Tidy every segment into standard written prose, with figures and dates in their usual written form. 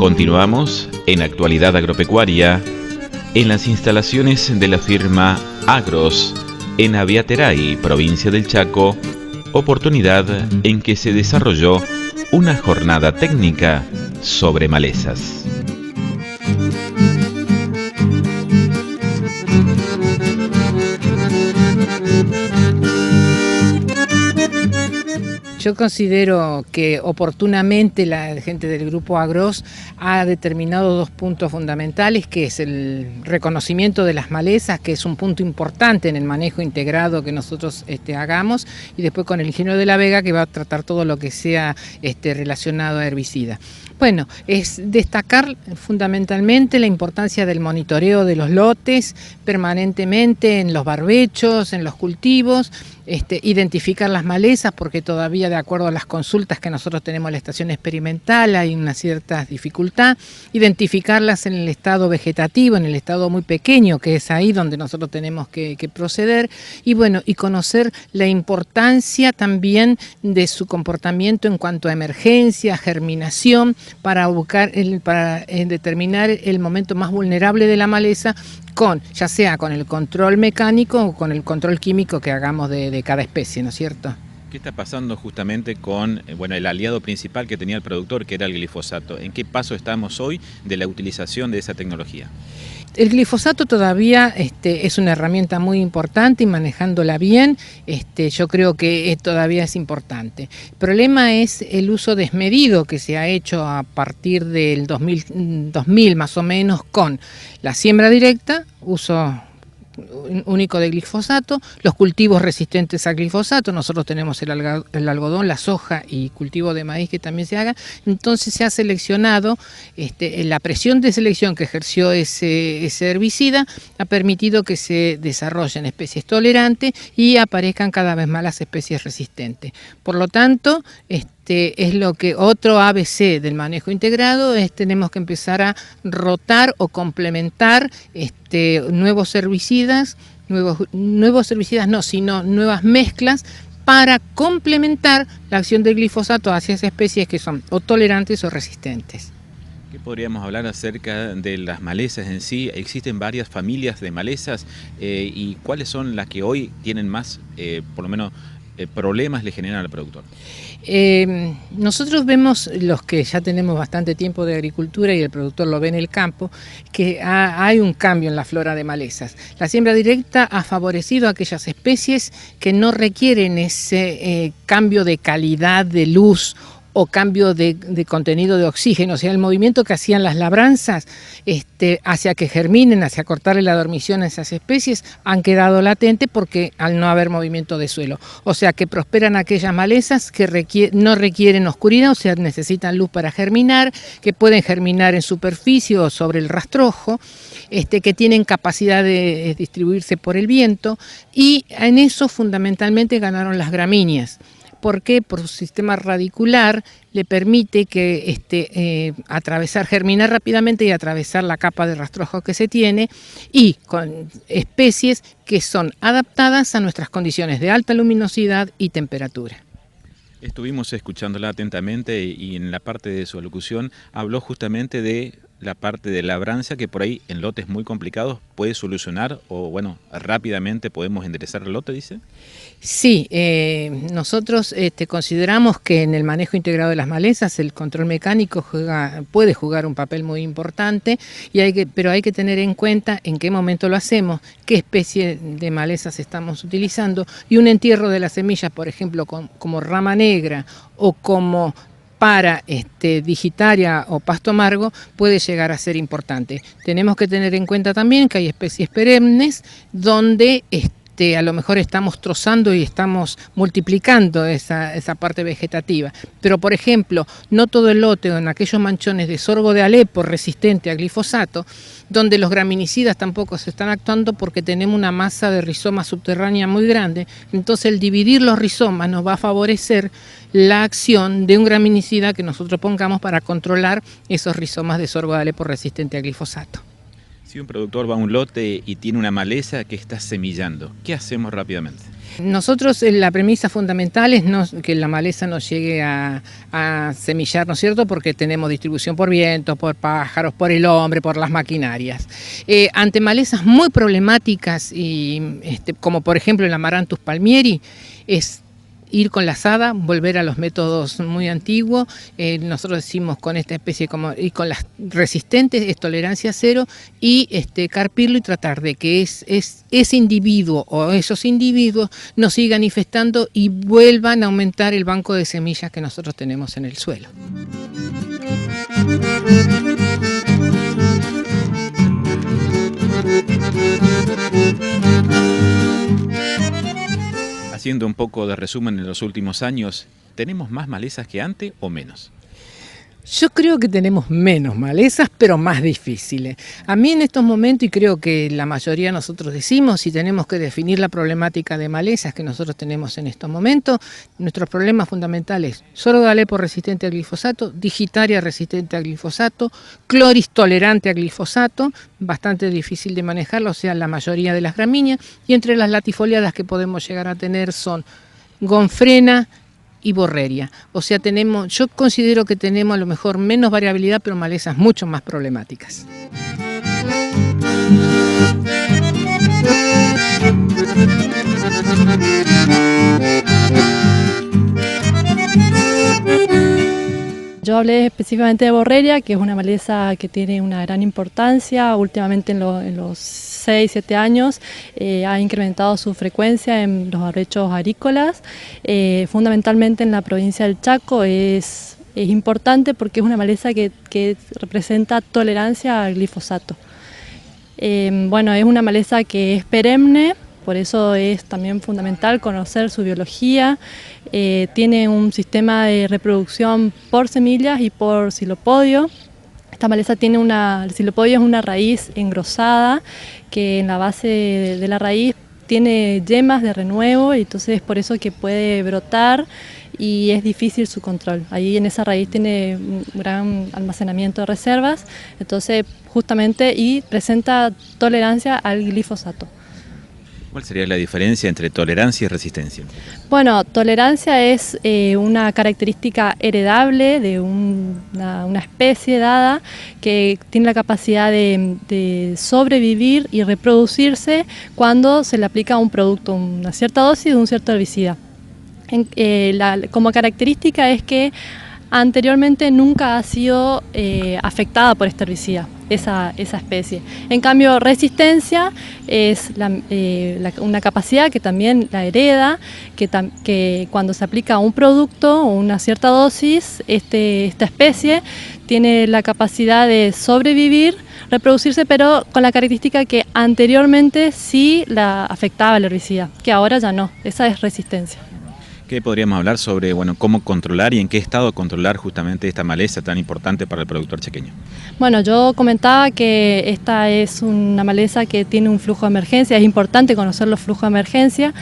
Continuamos en Actualidad Agropecuaria en las instalaciones de la firma Agros en Aviateray, provincia del Chaco, oportunidad en que se desarrolló una jornada técnica sobre malezas. Yo considero que oportunamente la gente del Grupo Agros ha determinado dos puntos fundamentales, que es el reconocimiento de las malezas, que es un punto importante en el manejo integrado que nosotros hagamos, y después con el ingeniero de la Vega, que va a tratar todo lo que sea relacionado a herbicida. Bueno, es destacar fundamentalmente la importancia del monitoreo de los lotes permanentemente en los barbechos, en los cultivos, identificar las malezas, porque todavía de acuerdo a las consultas que nosotros tenemos en la estación experimental hay una cierta dificultad, identificarlas en el estado vegetativo, en el estado muy pequeño, que es ahí donde nosotros tenemos que proceder, y bueno, y conocer la importancia también de su comportamiento en cuanto a emergencia, germinación, para determinar el momento más vulnerable de la maleza, ya sea con el control mecánico o con el control químico que hagamos de cada especie, ¿no es cierto? ¿Qué está pasando justamente con el aliado principal que tenía el productor, que era el glifosato? ¿En qué paso estamos hoy de la utilización de esa tecnología? El glifosato todavía es una herramienta muy importante y manejándola bien, yo creo que todavía es importante. El problema es el uso desmedido que se ha hecho a partir del 2000 más o menos, con la siembra directa, uso único de glifosato, los cultivos resistentes al glifosato. Nosotros tenemos el algodón, la soja y cultivo de maíz que también se haga. Entonces se ha seleccionado, la presión de selección que ejerció ese herbicida ha permitido que se desarrollen especies tolerantes y aparezcan cada vez más las especies resistentes. Por lo tanto, es lo que otro ABC del manejo integrado tenemos que empezar a rotar o complementar nuevos herbicidas, sino nuevas mezclas para complementar la acción del glifosato hacia esas especies que son o tolerantes o resistentes. ¿Qué podríamos hablar acerca de las malezas en sí? Existen varias familias de malezas y ¿cuáles son las que hoy tienen más, por lo menos, problemas le generan al productor? Nosotros vemos, los que ya tenemos bastante tiempo de agricultura y el productor lo ve en el campo, que hay un cambio en la flora de malezas. La siembra directa ha favorecido a aquellas especies que no requieren ese cambio de calidad de luz o cambio de contenido de oxígeno, o sea, el movimiento que hacían las labranzas hacia que germinen, hacia cortarle la dormición a esas especies, han quedado latentes porque al no haber movimiento de suelo. O sea, que prosperan aquellas malezas que no requieren oscuridad, o sea, necesitan luz para germinar, que pueden germinar en superficie o sobre el rastrojo, que tienen capacidad de distribuirse por el viento, y en eso fundamentalmente ganaron las gramíneas. ¿Por qué? Por su sistema radicular le permite que germinar rápidamente y atravesar la capa de rastrojo que se tiene, y con especies que son adaptadas a nuestras condiciones de alta luminosidad y temperatura. Estuvimos escuchándola atentamente y en la parte de su alocución habló justamente de la parte de labranza, que por ahí en lotes muy complicados puede solucionar o rápidamente podemos enderezar el lote, dice. Sí, nosotros consideramos que en el manejo integrado de las malezas el control mecánico puede jugar un papel muy importante, pero hay que tener en cuenta en qué momento lo hacemos, qué especie de malezas estamos utilizando, y un entierro de las semillas, por ejemplo, como rama negra o como para digitaria o pasto amargo, puede llegar a ser importante. Tenemos que tener en cuenta también que hay especies perennes donde a lo mejor estamos trozando y estamos multiplicando esa parte vegetativa. Pero, por ejemplo, no todo el lote o en aquellos manchones de sorgo de Alepo resistente a glifosato, donde los graminicidas tampoco se están actuando porque tenemos una masa de rizoma subterránea muy grande, entonces el dividir los rizomas nos va a favorecer la acción de un graminicida que nosotros pongamos para controlar esos rizomas de sorgo de Alepo resistente a glifosato. Si un productor va a un lote y tiene una maleza que está semillando, ¿qué hacemos rápidamente? Nosotros la premisa fundamental es que la maleza no llegue a semillar, ¿no es cierto? Porque tenemos distribución por vientos, por pájaros, por el hombre, por las maquinarias. Ante malezas muy problemáticas, como por ejemplo el Amaranthus palmieri, es ir con la azada, volver a los métodos muy antiguos. Nosotros decimos con esta especie y con las resistentes es tolerancia cero, y carpirlo y tratar de que ese individuo o esos individuos nos sigan infestando y vuelvan a aumentar el banco de semillas que nosotros tenemos en el suelo. Haciendo un poco de resumen en los últimos años, ¿tenemos más malezas que antes o menos? Yo creo que tenemos menos malezas, pero más difíciles. A mí en estos momentos, y creo que la mayoría de nosotros decimos, si tenemos que definir la problemática de malezas que nosotros tenemos en estos momentos, nuestros problemas fundamentales: sorgo de Alepo resistente a glifosato, digitaria resistente a glifosato, cloris tolerante a glifosato, bastante difícil de manejarlo, o sea, la mayoría de las gramíneas, y entre las latifoliadas que podemos llegar a tener son gonfrena y borreria. O sea, yo considero que tenemos a lo mejor menos variabilidad, pero malezas mucho más problemáticas. Yo hablé específicamente de borreria, que es una maleza que tiene una gran importancia. Últimamente en los 6-7 años ha incrementado su frecuencia en los barrechos agrícolas. Fundamentalmente en la provincia del Chaco es importante porque es una maleza que representa tolerancia al glifosato. Bueno, es una maleza que es perenne. Por eso es también fundamental conocer su biología. Tiene un sistema de reproducción por semillas y por xylopodio. Esta maleza tiene el xylopodio es una raíz engrosada que en la base de la raíz tiene yemas de renuevo, y entonces es por eso que puede brotar y es difícil su control. Ahí en esa raíz tiene un gran almacenamiento de reservas, entonces justamente y presenta tolerancia al glifosato. ¿Cuál sería la diferencia entre tolerancia y resistencia? Bueno, tolerancia es una característica heredable de una especie dada que tiene la capacidad de sobrevivir y reproducirse cuando se le aplica un producto, una cierta dosis de un cierto herbicida. Como característica es que anteriormente nunca ha sido afectada por este herbicida, esa especie. En cambio, resistencia es una capacidad que también la hereda, que cuando se aplica un producto o una cierta dosis, esta especie tiene la capacidad de sobrevivir, reproducirse, pero con la característica que anteriormente sí la afectaba el herbicida, que ahora ya no. Esa es resistencia. ¿Qué podríamos hablar sobre cómo controlar y en qué estado controlar justamente esta maleza tan importante para el productor chaqueño? Bueno, yo comentaba que esta es una maleza que tiene un flujo de emergencia. Es importante conocer los flujos de emergencia,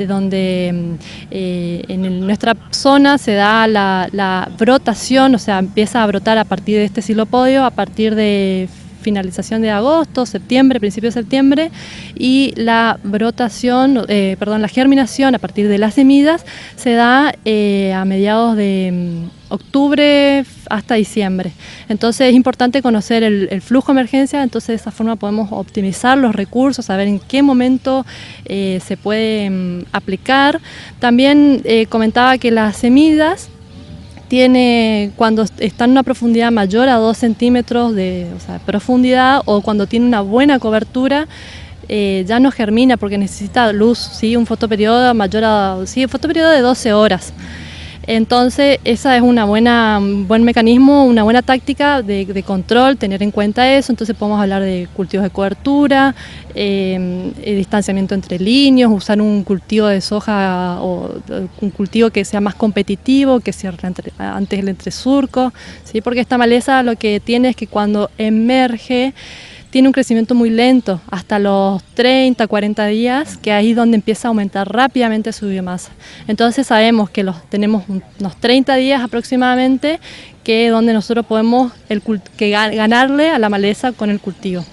donde en nuestra zona se da la brotación, o sea, empieza a brotar a partir de este xylopodio, a partir de finalización de agosto, septiembre, principio de septiembre, y la la germinación a partir de las semillas se da a mediados de octubre hasta diciembre. Entonces es importante conocer el flujo de emergencia, entonces de esa forma podemos optimizar los recursos, saber en qué momento se puede aplicar. También comentaba que las semillas cuando está en una profundidad mayor a 2 centímetros de profundidad, o cuando tiene una buena cobertura, ya no germina porque necesita luz, ¿sí? Un fotoperiodo un fotoperiodo de 12 horas. Entonces esa es un buen mecanismo, una buena táctica de control, tener en cuenta eso. Entonces podemos hablar de cultivos de cobertura, distanciamiento entre líneas, usar un cultivo de soja o un cultivo que sea más competitivo, que cierre antes el entresurco, ¿sí? Porque esta maleza lo que tiene es que cuando emerge tiene un crecimiento muy lento, hasta los 30, 40 días, que ahí es donde empieza a aumentar rápidamente su biomasa. Entonces sabemos que tenemos unos 30 días aproximadamente, que es donde nosotros podemos ganarle a la maleza con el cultivo.